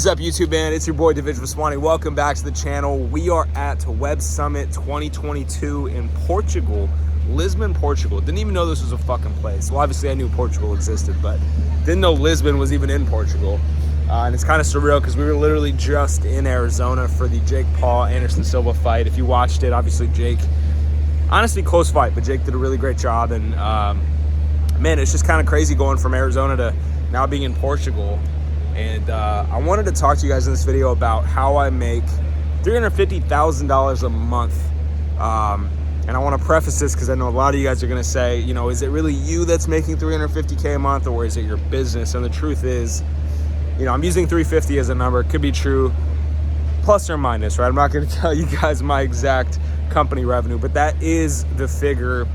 What's up, YouTube man? It's your boy Divij Vaswani. Welcome back to the channel. We are at Web Summit 2022 in Portugal, Lisbon, Portugal. Didn't even know this was a fucking place. Well, obviously I knew Portugal existed, but didn't know Lisbon was even in Portugal. And it's kind of surreal because we were literally just in Arizona for the Jake Paul Anderson Silva fight. If you watched it, obviously Jake, honestly close fight, but Jake did a really great job. And man, it's just kind of crazy going from Arizona to now being in Portugal. And I wanted to talk to you guys in this video about how I make $350,000 a month. And I want to preface this because I know a lot of you guys are going to say, you know, is it really you that's making $350K a month, or is it your business? And the truth is, you know, I'm using 350 as a number. It could be true, plus or minus, right? I'm not going to tell you guys my exact company revenue, but that is the figure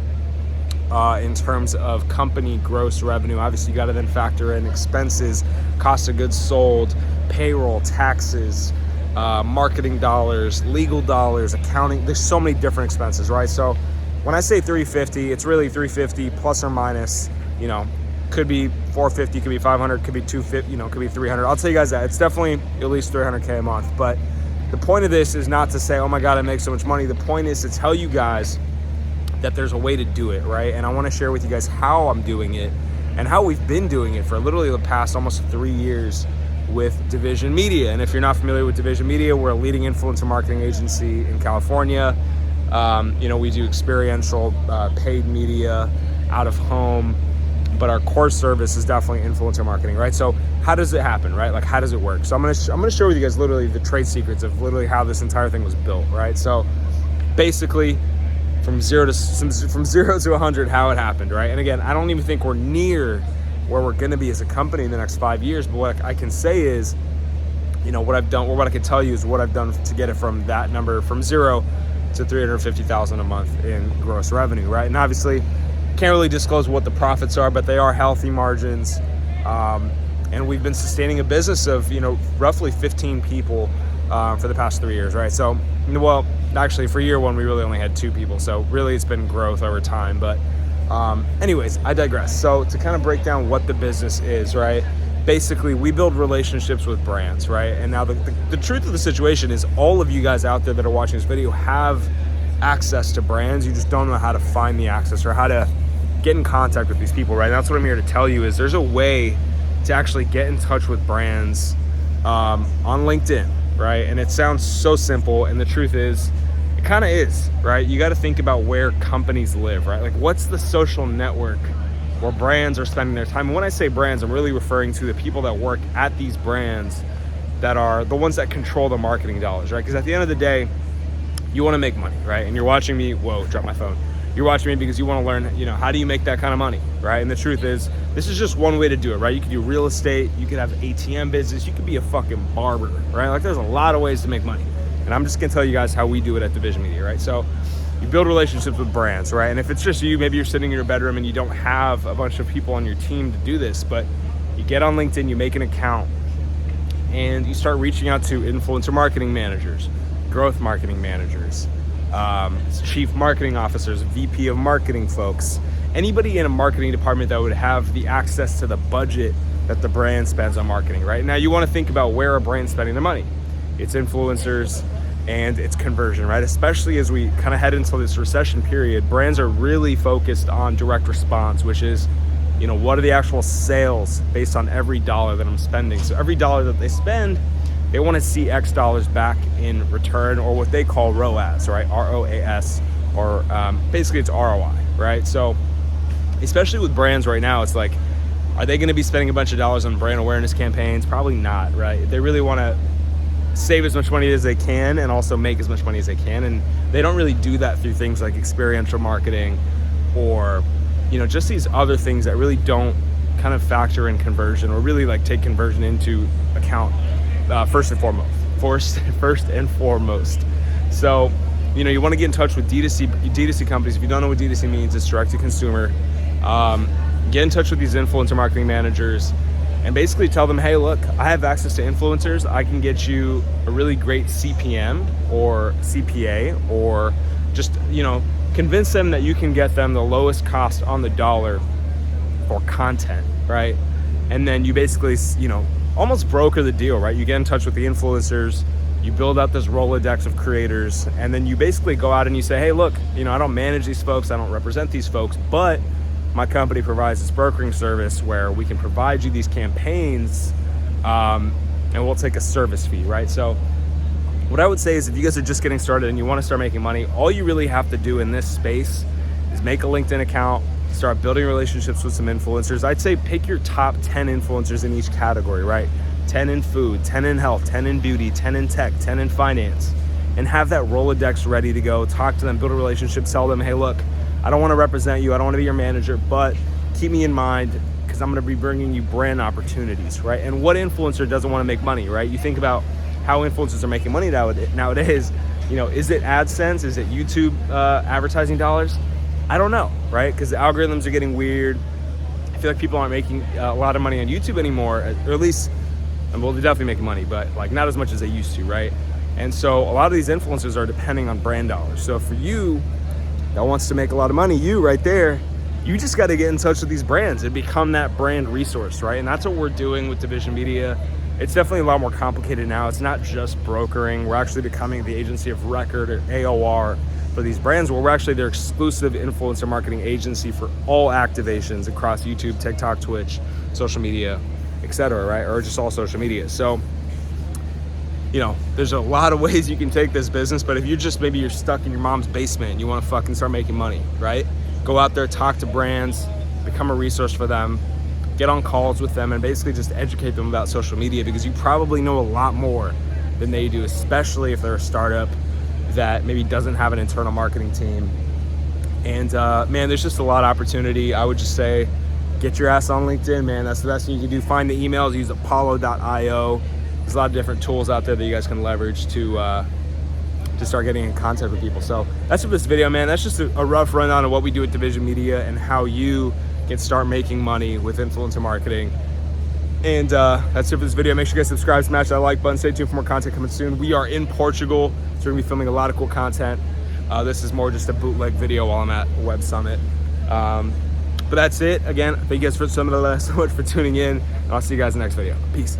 in terms of company gross revenue. Obviously, you got to then factor in expenses, cost of goods sold, payroll, taxes, marketing dollars, legal dollars, accounting. There's so many different expenses, right? So when I say 350, it's really 350 plus or minus, you know, could be 450, could be 500, could be 250, you know, could be 300. I'll tell you guys that it's definitely at least 300K a month. But the point of this is not to say, oh my God, I make so much money. The point is to tell you guys that there's a way to do it, right? And I want to share with you guys how I'm doing it and how we've been doing it for literally the past almost 3 years with Divij Media. And if you're not familiar with Divij Media, we're a leading influencer marketing agency in California. You know, we do experiential paid media out of home, but our core service is definitely influencer marketing, right? So how does it happen, right? Like, how does it work? So I'm gonna share with you guys literally the trade secrets of literally how this entire thing was built, right? So basically, from zero to 100, how it happened, right? And again, I don't even think we're near where we're gonna be as a company in the next 5 years, but what I can say is, you know, what I've done, or what I can tell you is what I've done to get it from that number, from zero to 350,000 a month in gross revenue, right? And obviously, can't really disclose what the profits are, but they are healthy margins. And we've been sustaining a business of, you know, roughly 15 people for the past 3 years, right? So, well, actually for year one, we really only had 2 people. So really it's been growth over time. But anyways, I digress. So to kind of break down what the business is, right? Basically, we build relationships with brands, right? And now the truth of the situation is all of you guys out there that are watching this video have access to brands. You just don't know how to find the access or how to get in contact with these people, right? And that's what I'm here to tell you is there's a way to actually get in touch with brands on LinkedIn, right? And it sounds so simple, and the truth is, it kind of is, right? You got to think about where companies live, right? Like, what's the social network where brands are spending their time? And when I say brands, I'm really referring to the people that work at these brands that are the ones that control the marketing dollars, right? Because at the end of the day, you want to make money, right? And you're watching me, whoa, drop my phone. You're watching me because you want to learn, you know, how do you make that kind of money, right? And the truth is, this is just one way to do it, right? You could do real estate, you could have ATM business, you could be a fucking barber, right? Like, there's a lot of ways to make money. And I'm just gonna tell you guys how we do it at Divij Media, right? So you build relationships with brands, right? And if it's just you, maybe you're sitting in your bedroom and you don't have a bunch of people on your team to do this, but you get on LinkedIn, you make an account, and you start reaching out to influencer marketing managers, growth marketing managers, chief marketing officers, VP of marketing folks, anybody in a marketing department that would have the access to the budget that the brand spends on marketing, right? Now you want to think about where a brand's spending their money. It's influencers and it's conversion, right? Especially as we kind of head into this recession period, brands are really focused on direct response, which is, you know, what are the actual sales based on every dollar that I'm spending? So every dollar that they spend, they want to see X dollars back in return, or what they call ROAS, right? ROAS, or basically it's ROI, right? So especially with brands right now, it's like, are they going to be spending a bunch of dollars on brand awareness campaigns? Probably not, right? They really want to save as much money as they can and also make as much money as they can. And they don't really do that through things like experiential marketing or, you know, just these other things that really don't kind of factor in conversion or really like take conversion into account first and foremost. So, you know, you want to get in touch with D2C companies. If you don't know what D2C means, it's direct to consumer. Get in touch with these influencer marketing managers and basically tell them, hey, look, I have access to influencers. I can get you a really great CPM or CPA, or just, you know, convince them that you can get them the lowest cost on the dollar for content, right? And then you basically, you know, almost broker the deal, right? You get in touch with the influencers, you build out this Rolodex of creators, and then you basically go out and you say, hey, look, I don't manage these folks, I don't represent these folks, but my company provides this brokering service where we can provide you these campaigns, and we'll take a service fee, right? So what I would say is if you guys are just getting started and you want to start making money, all you really have to do in this space is make a LinkedIn account, start building relationships with some influencers. I'd say pick your top 10 influencers in each category, right? 10 in food, 10 in health, 10 in beauty, 10 in tech, 10 in finance, and have that Rolodex ready to go. Talk to them, build a relationship, tell them, hey, look, I don't want to represent you, I don't want to be your manager, but keep me in mind because I'm going to be bringing you brand opportunities, right? And what influencer doesn't want to make money, right? You think about how influencers are making money nowadays. Is it AdSense? Is it YouTube advertising dollars? I don't know, right? Because the algorithms are getting weird. I feel like people aren't making a lot of money on YouTube anymore, or at least, well, they're definitely making money, but like not as much as they used to, right? And so a lot of these influencers are depending on brand dollars. So for you that wants to make a lot of money, you right there, you just got to get in touch with these brands and become that brand resource, right? And that's what we're doing with Divij Media. It's definitely a lot more complicated now. It's not just brokering. We're actually becoming the agency of record, or AOR, for these brands, where we're actually their exclusive influencer marketing agency for all activations across YouTube, TikTok, Twitch, social media, etc., right? Or just all social media. So, there's a lot of ways you can take this business, but if maybe you're stuck in your mom's basement and you want to fucking start making money, right? Go out there, talk to brands, become a resource for them, get on calls with them, and basically just educate them about social media, because you probably know a lot more than they do, especially if they're a startup that maybe doesn't have an internal marketing team. And man, there's just a lot of opportunity. I would just say, get your ass on LinkedIn, man. That's the best thing you can do. Find the emails, use apollo.io. There's a lot of different tools out there that you guys can leverage to start getting in contact with people. So that's it for this video, man. That's just a rough rundown of what we do at Divij Media and how you can start making money with influencer marketing. And that's it for this video. Make sure you guys subscribe, smash that like button. Stay tuned for more content coming soon. We are in Portugal, so we're gonna be filming a lot of cool content. This is more just a bootleg video while I'm at Web Summit. But that's it. Again, thank you guys so much for tuning in, and I'll see you guys in the next video. Peace.